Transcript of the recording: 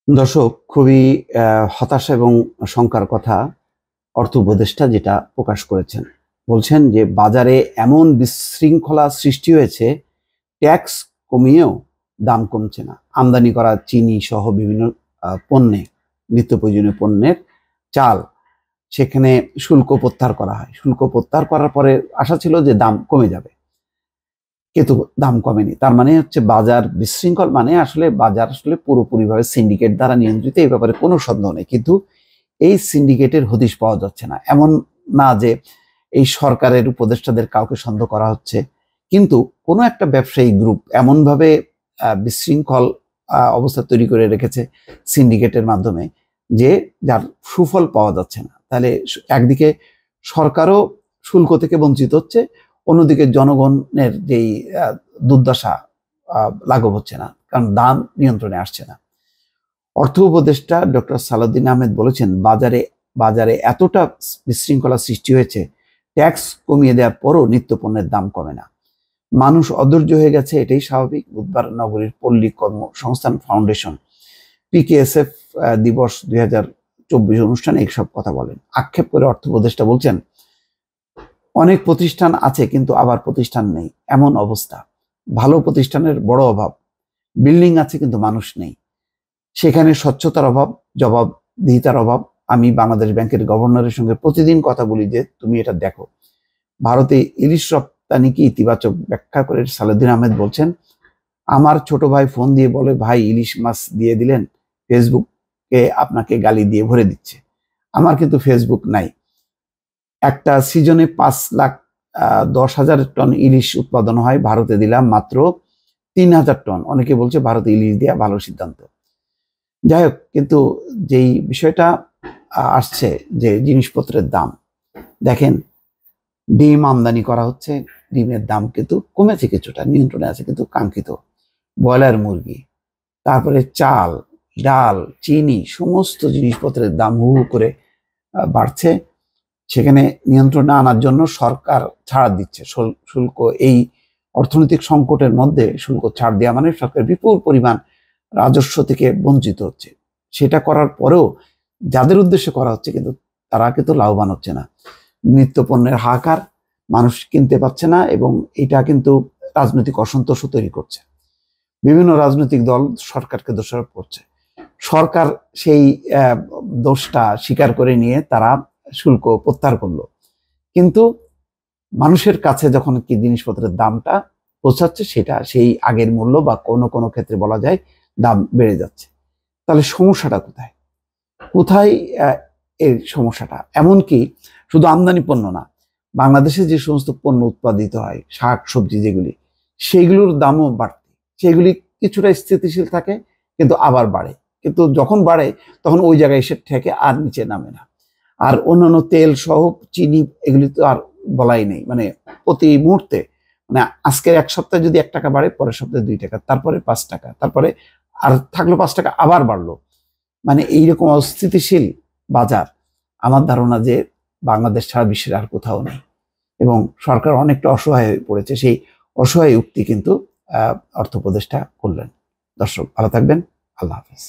দর্শক, খুবই হতাশা এবং শঙ্কার কথা অর্থ উপদেষ্টা যেটা প্রকাশ করেছেন। বলছেন যে বাজারে এমন বিশৃঙ্খলা সৃষ্টি হয়েছে, ট্যাক্স কমিয়েও দাম কমছে না। আমদানি করা চিনি সহ বিভিন্ন পণ্যে, নিত্য প্রয়োজনীয় পণ্যের চাল, সেখানে শুল্ক প্রত্যাহার করা হয়। শুল্ক প্রত্যাহার করার পরে আশা ছিল যে দাম কমে যাবে, কিন্তু দাম কমেনি। তার মানে হচ্ছে বাজার বিশৃঙ্খল, মানে আসলে বাজার আসলে পুরোপুরিভাবে সিন্ডিকেট দ্বারা নিয়ন্ত্রিত, এই ব্যাপারে কোনো সন্দেহ নেই। কিন্তু এই সিন্ডিকেটের হদিশ পাওয়া যাচ্ছে না। এমন না যে এই সরকারের উপদেষ্টাদের কাউকে সন্দেহ করা হচ্ছে, কিন্তু কোনো একটা ব্যবসায়ী গ্রুপ এমনভাবে বিশৃঙ্খল অবস্থা তৈরি করে রেখেছে সিন্ডিকেটের মাধ্যমে, যে যার সুফল পাওয়া যাচ্ছে না। তাহলে একদিকে সরকারও শুল্ক থেকে বঞ্চিত হচ্ছে, অন্যদিকে জনগণের যেই দুর্দশা লাঘব হচ্ছে না, কারণ দাম নিয়ন্ত্রণে আসছে না। অর্থ উপদেষ্টা ডক্টর সালাউদ্দিন আহমেদ বলেছেন, বাজারে এতটা বিশৃঙ্খলা সৃষ্টি হয়েছে, ট্যাক্স কমিয়ে দেওয়ার পরও নিত্য পণ্যের দাম কমে না। মানুষ অধৈর্য হয়ে গেছে, এটাই স্বাভাবিক। বুধবার নগরীর পল্লী কর্মসংস্থান ফাউন্ডেশন PKSF দিবস 2024 অনুষ্ঠানে এইসব কথা বলেন। আক্ষেপ করে অর্থ উপদেষ্টা বলছেন, অনেক প্রতিষ্ঠান আছে কিন্তু আবার প্রতিষ্ঠান নেই, এমন অবস্থা। ভালো প্রতিষ্ঠানের বড় অভাব। বিল্ডিং আছে কিন্তু মানুষ নেই। সেখানে স্বচ্ছতার অভাব, জবাবদিহিতার অভাব। আমি বাংলাদেশ ব্যাংকের গভর্নরের সঙ্গে প্রতিদিন কথা বলি যে তুমি এটা দেখো। ভারতে ইলিশ রপ্তানিকে ইতিবাচক ব্যাখ্যা করে সালাউদ্দিন আহমেদ বলছেন, আমার ছোট ভাই ফোন দিয়ে বলে, ভাই ইলিশ মাছ দিয়ে দিলেন, ফেসবুকে আপনাকে গালি দিয়ে ভরে দিচ্ছে। আমার কিন্তু ফেসবুক নাই। একটা সিজনে 5,10,000 টন ইলিশ উৎপাদন হয়, ভারতে দিলাম মাত্র 3,000 টন। অনেকে বলছে ভারতে ইলিশ দেওয়া ভালো সিদ্ধান্ত। যাই হোক, কিন্তু যেই বিষয়টা আসছে, যে জিনিসপত্রের দাম দেখেন, ডিম আমদানি করা হচ্ছে, ডিমের দাম কিন্তু কমেছে, কিছুটা নিয়ন্ত্রণে আছে, কিন্তু কাঙ্ক্ষিত। ব্রয়লার মুরগি, তারপরে চাল, ডাল, চিনি, সমস্ত জিনিসপত্রের দাম হু হু করে বাড়ছে। সেখানে নিয়ন্ত্রণে আনার জন্য সরকার ছাড় দিচ্ছে শুল্ক। এই অর্থনৈতিক সংকটের মধ্যে শুল্ক ছাড় দেওয়া মানে সরকার বিপুল পরিমাণ রাজস্ব থেকে বঞ্চিত হচ্ছে। সেটা করার পরেও যাদের উদ্দেশ্যে করা হচ্ছে, কিন্তু তারা কিন্তু লাভবান হচ্ছে না। নিত্য পণ্যের হাহাকার, মানুষ কিনতে পারছে না, এবং এটা কিন্তু রাজনৈতিক অসন্তোষও তৈরি করছে। বিভিন্ন রাজনৈতিক দল সরকারকে দোষারোপ করছে। সরকার সেই দোষটা স্বীকার করে নিয়ে তারা শুল্ক প্রত্যাহার করলো, কিন্তু মানুষের কাছে যখন কি জিনিসপত্রের দামটা পৌঁছাচ্ছে, সেটা সেই আগের মূল্য বা কোনো কোনো ক্ষেত্রে বলা যায় দাম বেড়ে যাচ্ছে। তাহলে সমস্যাটা কোথায়? কোথায় এর সমস্যাটা? এমনকি শুধু আমদানি পণ্য না, বাংলাদেশে যে সমস্ত পণ্য উৎপাদিত হয়, শাক সবজি যেগুলি, সেগুলোর দামও বাড়তি। সেগুলি কিছুটা স্থিতিশীল থাকে, কিন্তু আবার বাড়ে। কিন্তু যখন বাড়ে তখন ওই জায়গায় এসে ঠেকে, আর নিচে নামে না। আর অন্যান্য তেল সহ চিনি, এগুলি তো আর বলাই নেই। মানে প্রতি মুহূর্তে, মানে আজকের এক সপ্তাহে যদি 1 টাকা বাড়ে, পরের সপ্তাহে 2 টাকা, তারপরে 5 টাকা, তারপরে আর থাকলো 5 টাকা, আবার বাড়লো। মানে এইরকম অস্থিতিশীল বাজার আমার ধারণা যে বাংলাদেশ ছাড়া বিশ্বের আর কোথাও নেই, এবং সরকার অনেকটা অসহায় হয়ে পড়েছে। সেই অসহায় উক্তি কিন্তু অর্থ উপদেষ্টা করলেন। দর্শক, ভালো থাকবেন। আল্লাহ হাফেজ।